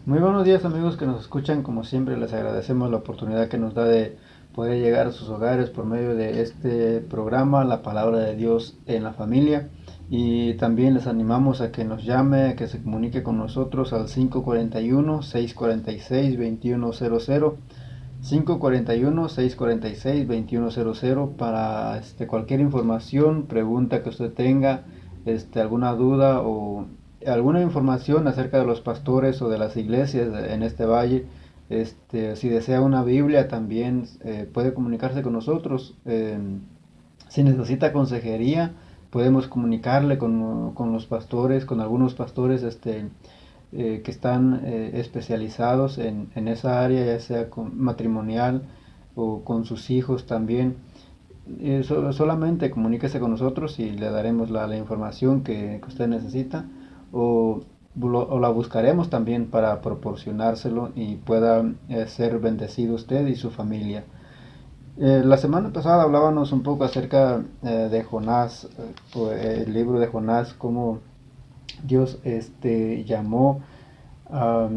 Muy buenos días amigos que nos escuchan, como siempre les agradecemos la oportunidad que nos da de poder llegar a sus hogares por medio de este programa, La Palabra de Dios en la Familia. Y también les animamos a que nos llame, a que se comunique con nosotros al 541-646-2100, 541-646-2100 para cualquier información, pregunta que usted tenga, alguna duda o alguna información acerca de los pastores o de las iglesias en este valle. Si desea una Biblia también puede comunicarse con nosotros. Si necesita consejería, podemos comunicarle con los pastores, con algunos pastores que están especializados en esa área, ya sea matrimonial o con sus hijos también. Solamente comuníquese con nosotros y le daremos la información que usted necesita, o, o la buscaremos también para proporcionárselo y pueda ser bendecido usted y su familia. La semana pasada hablábamos un poco acerca de Jonás, el libro de Jonás, cómo Dios llamó a,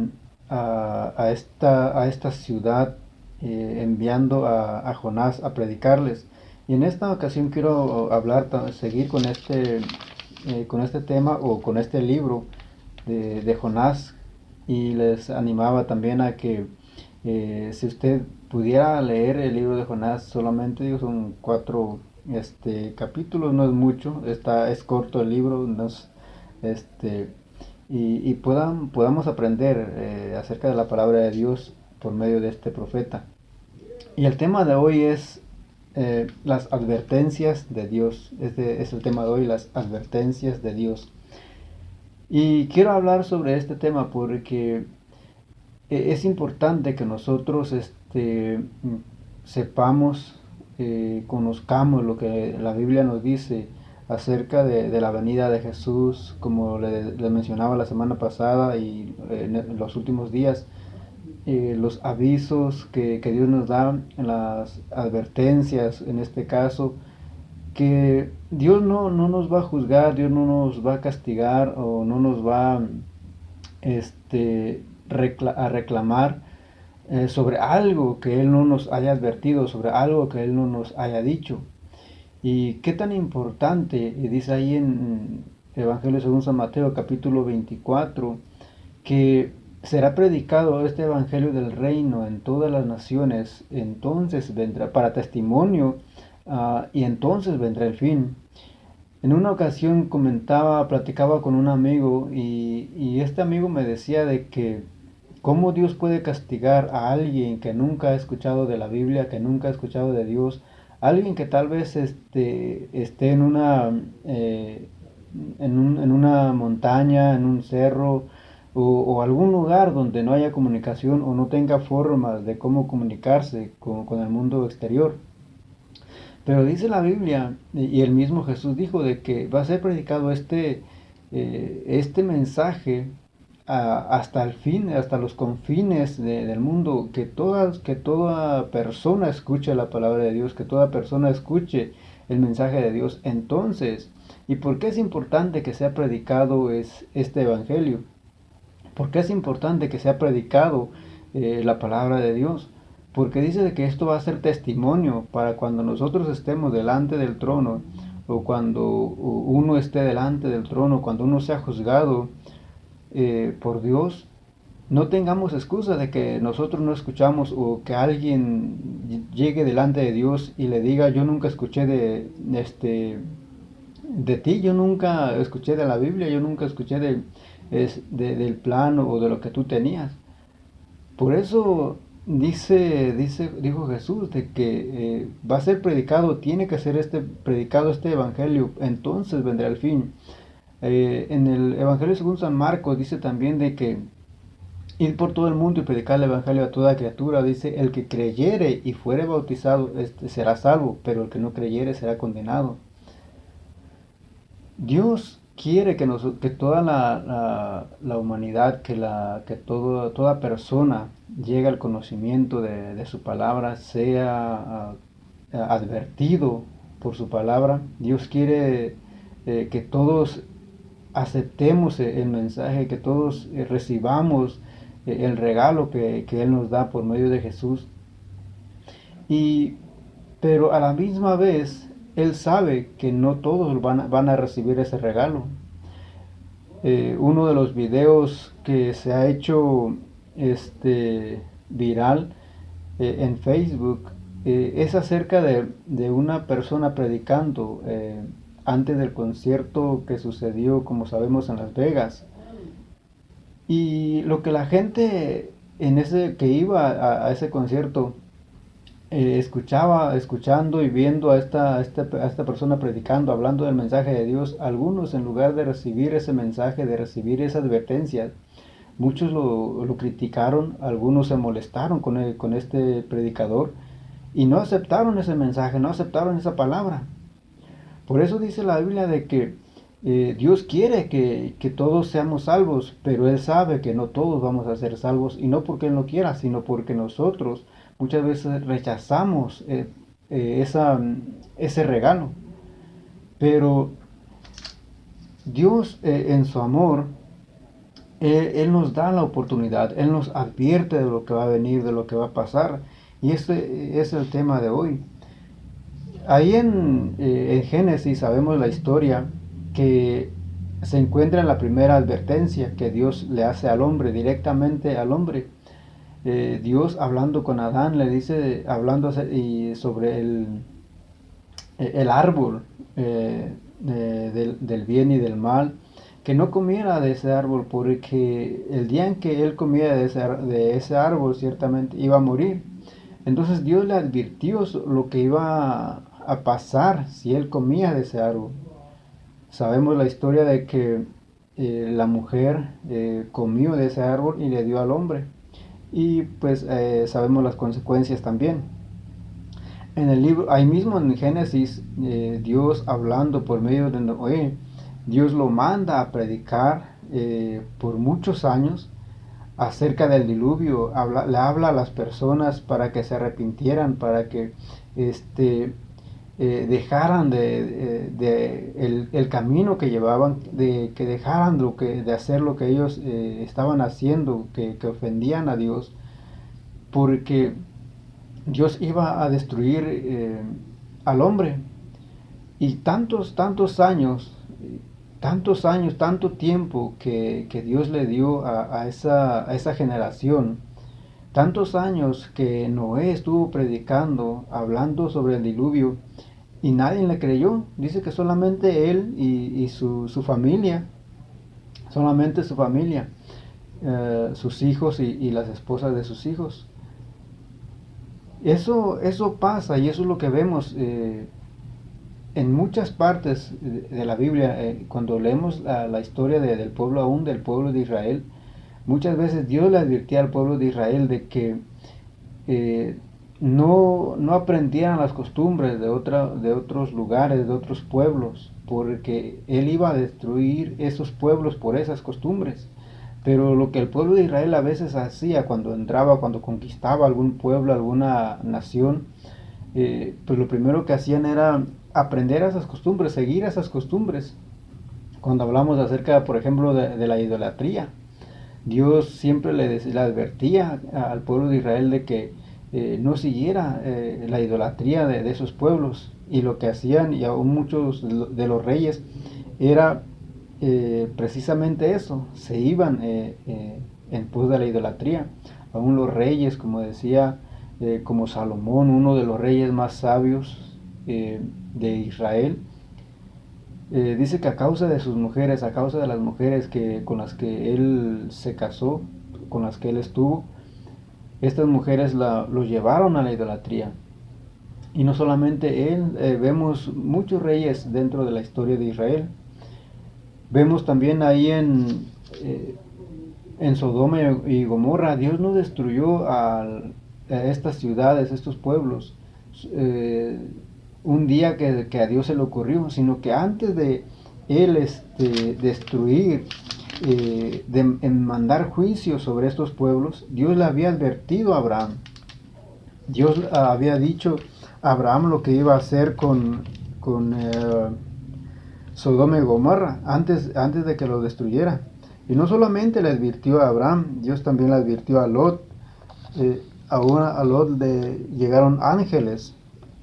a esta ciudad, enviando a Jonás a predicarles. Y en esta ocasión quiero hablar, seguir con este tema o con este libro de Jonás, y les animaba también a que si usted pudiera leer el libro de Jonás, solamente digo, son cuatro capítulos, no es mucho, es corto el libro, no es, este, y podamos aprender acerca de la palabra de Dios por medio de este profeta. Y el tema de hoy es las advertencias de Dios. Este es el tema de hoy, las advertencias de Dios. Y quiero hablar sobre este tema porque es importante que nosotros sepamos, conozcamos lo que la Biblia nos dice acerca de la venida de Jesús, como le mencionaba la semana pasada y en los últimos días, los avisos que Dios nos da, las advertencias en este caso, que Dios no nos va a juzgar, Dios no nos va a castigar o no nos va este, a reclamar sobre algo que Él no nos haya advertido, sobre algo que Él no nos haya dicho. Y qué tan importante, y dice ahí en Evangelio según San Mateo capítulo 24, que será predicado este Evangelio del reino en todas las naciones, entonces vendrá para testimonio, y entonces vendrá el fin. En una ocasión platicaba con un amigo, y este amigo me decía de que cómo Dios puede castigar a alguien que nunca ha escuchado de la Biblia, que nunca ha escuchado de Dios, alguien que tal vez esté en una montaña, en un cerro o algún lugar donde no haya comunicación o no tenga formas de cómo comunicarse con el mundo exterior. Pero dice la Biblia, y el mismo Jesús dijo, de que va a ser predicado este mensaje hasta el fin, hasta los confines del mundo, que toda persona escuche la palabra de Dios, que toda persona escuche el mensaje de Dios. Entonces, ¿y por qué es importante que sea predicado este evangelio? ¿Por qué es importante que sea predicado la palabra de Dios? Porque dice de que esto va a ser testimonio para cuando nosotros estemos delante del trono, o cuando uno esté delante del trono, cuando uno sea juzgado por Dios, no tengamos excusa de que nosotros no escuchamos, o que alguien llegue delante de Dios y le diga: yo nunca escuché de ti, yo nunca escuché de la Biblia, yo nunca escuché del plan o de lo que tú tenías. Por eso dijo Jesús de que va a ser predicado, tiene que ser predicado este evangelio, entonces vendrá el fin. En el Evangelio según San Marcos dice también de que ir por todo el mundo y predicar el evangelio a toda criatura. Dice: el que creyere y fuere bautizado será salvo, pero el que no creyere será condenado. Dios quiere que toda la humanidad, toda persona llegue al conocimiento de su palabra, sea advertido por su palabra. Dios quiere que todos aceptemos el mensaje, que todos recibamos el regalo que Él nos da por medio de Jesús. Pero a la misma vez, Él sabe que no todos van a recibir ese regalo. Uno de los videos que se ha hecho viral en Facebook es acerca de una persona predicando antes del concierto que sucedió, como sabemos, en Las Vegas. Y lo que la gente que iba a ese concierto escuchando y viendo a esta persona predicando, hablando del mensaje de Dios, algunos, en lugar de recibir ese mensaje, de recibir esa advertencia, muchos lo criticaron, algunos se molestaron con este predicador y no aceptaron ese mensaje, no aceptaron esa palabra. Por eso dice la Biblia de que Dios quiere que todos seamos salvos, pero Él sabe que no todos vamos a ser salvos, y no porque Él no quiera, sino porque nosotros muchas veces rechazamos ese regalo. Pero Dios, en su amor, Él nos da la oportunidad, Él nos advierte de lo que va a venir, de lo que va a pasar. Y este es el tema de hoy. Ahí en Génesis sabemos la historia que se encuentra en la primera advertencia que Dios le hace al hombre, directamente al hombre. Dios, hablando con Adán, le dice, hablando sobre el árbol del bien y del mal, que no comiera de ese árbol, porque el día en que él comiera de ese árbol ciertamente iba a morir. Entonces Dios le advirtió lo que iba a pasar si él comía de ese árbol. Sabemos la historia de que la mujer comió de ese árbol y le dio al hombre. Y pues sabemos las consecuencias también. En el libro, ahí mismo en Génesis, Dios, hablando por medio de Noé, Dios lo manda a predicar por muchos años acerca del diluvio. Le habla a las personas para que se arrepintieran, para que dejaran el camino que llevaban, que dejaran de hacer lo que ellos estaban haciendo, que ofendían a Dios, porque Dios iba a destruir al hombre. Y tantos años, tanto tiempo que Dios le dio a esa generación, tantos años que Noé estuvo predicando, hablando sobre el diluvio, y nadie le creyó. Dice que solamente él y su familia, solamente su familia, sus hijos y las esposas de sus hijos. Eso pasa, y eso es lo que vemos en muchas partes de la Biblia. Cuando leemos la historia del pueblo, aún del pueblo de Israel, muchas veces Dios le advirtió al pueblo de Israel de que no aprendieran las costumbres de otros lugares, de otros pueblos, porque Él iba a destruir esos pueblos por esas costumbres. Pero lo que el pueblo de Israel a veces hacía cuando entraba, cuando conquistaba algún pueblo, alguna nación, pues lo primero que hacían era aprender esas costumbres, seguir esas costumbres. Cuando hablamos acerca, por ejemplo, de la idolatría, Dios siempre le advertía al pueblo de Israel de que no siguiera la idolatría de esos pueblos. Y lo que hacían, y aún muchos de los reyes, era precisamente eso: se iban en pos de la idolatría. Aún los reyes, como decía, como Salomón, uno de los reyes más sabios de Israel, dice que a causa de sus mujeres, a causa de las mujeres con las que él se casó, con las que él estuvo, estas mujeres los llevaron a la idolatría. Y no solamente él, vemos muchos reyes dentro de la historia de Israel. Vemos también ahí en Sodoma y Gomorra, Dios no destruyó a estas ciudades, estos pueblos, un día que a Dios se le ocurrió, sino que antes de Él destruir, en mandar juicio sobre estos pueblos, Dios le había advertido a Abraham. Dios había dicho a Abraham lo que iba a hacer con Sodoma y Gomorra antes de que lo destruyera. Y no solamente le advirtió a Abraham, Dios también le advirtió a Lot. Ahora a Lot llegaron ángeles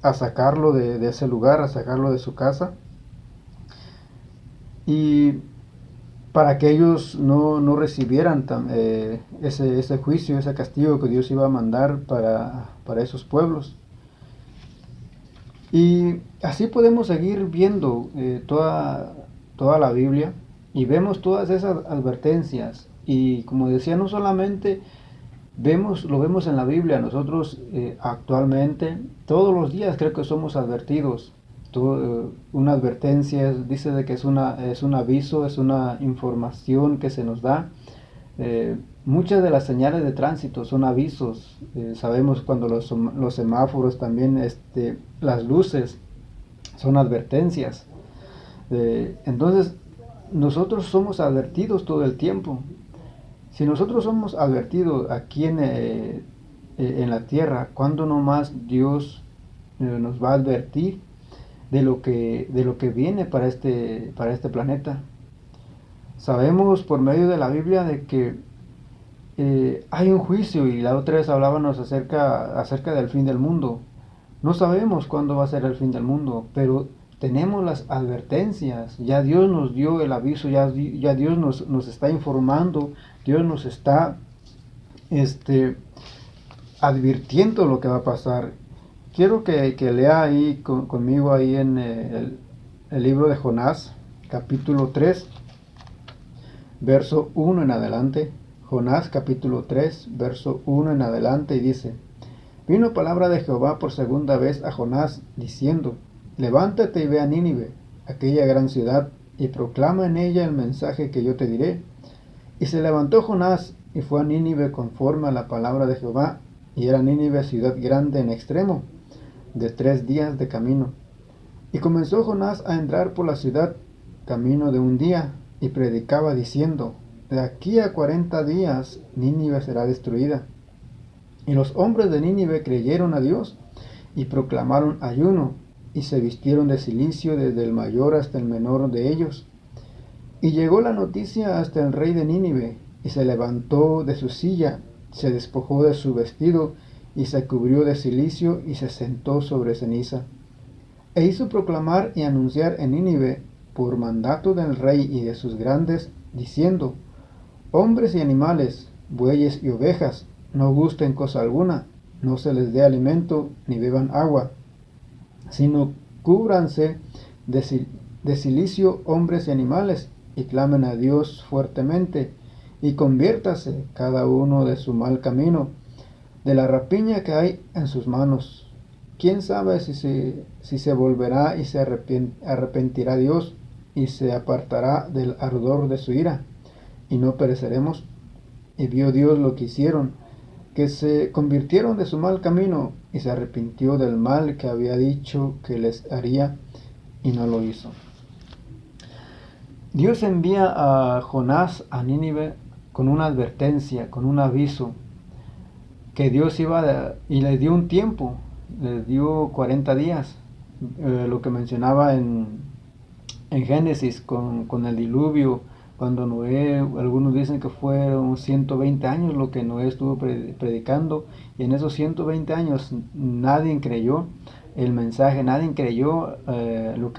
a sacarlo de ese lugar, a sacarlo de su casa. Y para que ellos no recibieran ese juicio, ese castigo que Dios iba a mandar para esos pueblos. Y así podemos seguir viendo toda la Biblia y vemos todas esas advertencias. Y como decía, no solamente lo vemos en la Biblia, nosotros actualmente, todos los días creo que somos advertidos. Una advertencia dice de que es un aviso, es una información que se nos da. Muchas de las señales de tránsito son avisos. Sabemos cuando los semáforos también, las luces son advertencias. Entonces, nosotros somos advertidos todo el tiempo. Si nosotros somos advertidos aquí en la tierra, ¿cuándo no más Dios nos va a advertir de lo que viene para este planeta? Sabemos por medio de la Biblia de que hay un juicio, y la otra vez hablábamos acerca del fin del mundo. No sabemos cuándo va a ser el fin del mundo, pero tenemos las advertencias. Ya Dios nos dio el aviso, ya Dios nos está informando, Dios nos está advirtiendo lo que va a pasar. Quiero que lea ahí conmigo ahí en el libro de Jonás, capítulo 3, verso 1 en adelante. Jonás capítulo 3, verso 1 en adelante, y dice: Vino palabra de Jehová por segunda vez a Jonás, diciendo: Levántate y ve a Nínive, aquella gran ciudad, y proclama en ella el mensaje que yo te diré. Y se levantó Jonás, y fue a Nínive conforme a la palabra de Jehová, y era Nínive ciudad grande en extremo, de 3 días de camino. Y comenzó Jonás a entrar por la ciudad, camino de un día, y predicaba diciendo: De aquí a 40 días Nínive será destruida. Y los hombres de Nínive creyeron a Dios, y proclamaron ayuno, y se vistieron de cilicio desde el mayor hasta el menor de ellos. Y llegó la noticia hasta el rey de Nínive, y se levantó de su silla, se despojó de su vestido, y se cubrió de cilicio, y se sentó sobre ceniza. E hizo proclamar y anunciar en Nínive, por mandato del rey y de sus grandes, diciendo: Hombres y animales, bueyes y ovejas, no gusten cosa alguna, no se les dé alimento, ni beban agua, sino cúbranse de cilicio hombres y animales, y clamen a Dios fuertemente, y conviértase cada uno de su mal camino, de la rapiña que hay en sus manos. ¿Quién sabe si se volverá y se arrepentirá Dios, y se apartará del ardor de su ira, y no pereceremos? Y vio Dios lo que hicieron, que se convirtieron de su mal camino, y se arrepintió del mal que había dicho que les haría, y no lo hizo. Dios envía a Jonás a Nínive con una advertencia, con un aviso, que Dios y le dio un tiempo, les dio 40 días, lo que mencionaba en Génesis con el diluvio, cuando Noé, algunos dicen que fueron 120 años lo que Noé estuvo predicando, y en esos 120 años nadie creyó el mensaje, nadie creyó lo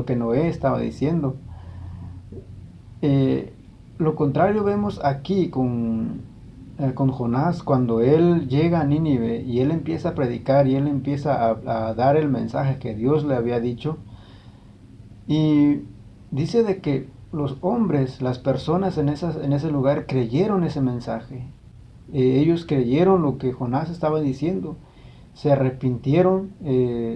que Noé estaba diciendo. Lo contrario vemos aquí con Jonás, cuando él llega a Nínive y él empieza a predicar y él empieza a dar el mensaje que Dios le había dicho, y dice de que los hombres, las personas en ese lugar creyeron ese mensaje. Ellos creyeron lo que Jonás estaba diciendo, se arrepintieron,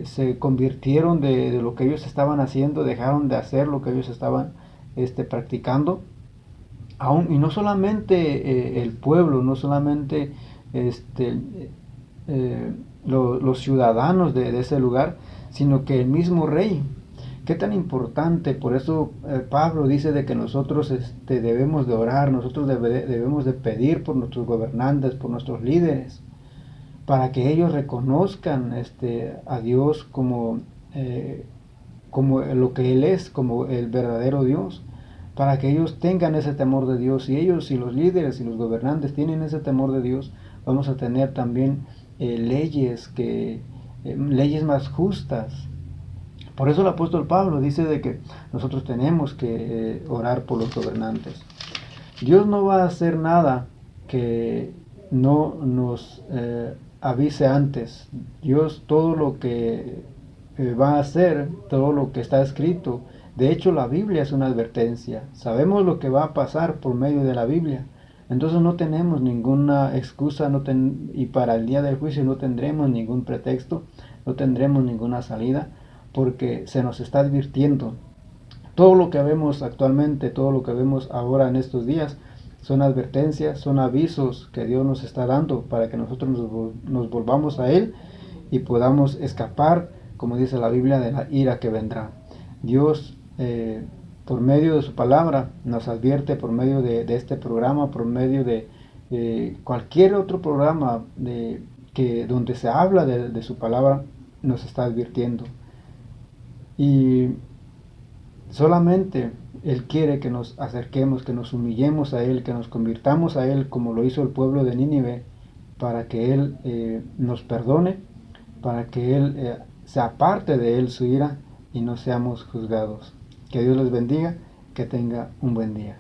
se convirtieron de lo que ellos estaban haciendo, dejaron de hacer lo que ellos estaban practicando. Y no solamente el pueblo, no solamente los ciudadanos de ese lugar, sino que el mismo rey. Qué tan importante. Por eso Pablo dice de que nosotros debemos de orar, nosotros debemos de pedir por nuestros gobernantes, por nuestros líderes, para que ellos reconozcan a Dios como lo que Él es, como el verdadero Dios, para que ellos tengan ese temor de Dios. Y ellos, y los líderes y los gobernantes tienen ese temor de Dios, vamos a tener también leyes más justas. Por eso el apóstol Pablo dice de que nosotros tenemos que orar por los gobernantes. Dios no va a hacer nada que no nos avise antes. Dios todo lo que va a hacer, todo lo que está escrito. De hecho, la Biblia es una advertencia. Sabemos lo que va a pasar por medio de la Biblia. Entonces no tenemos ninguna excusa y para el día del juicio no tendremos ningún pretexto, no tendremos ninguna salida, porque se nos está advirtiendo. Todo lo que vemos actualmente, todo lo que vemos ahora en estos días, son advertencias, son avisos que Dios nos está dando para que nosotros nos volvamos a Él y podamos escapar, como dice la Biblia, de la ira que vendrá. Dios, por medio de su palabra, nos advierte por medio de este programa, por medio de cualquier otro programa donde se habla de su palabra, nos está advirtiendo. Y solamente Él quiere que nos acerquemos, que nos humillemos a Él, que nos convirtamos a Él como lo hizo el pueblo de Nínive, para que Él nos perdone, para que Él se aparte de Él su ira y no seamos juzgados. Que Dios les bendiga, que tenga un buen día.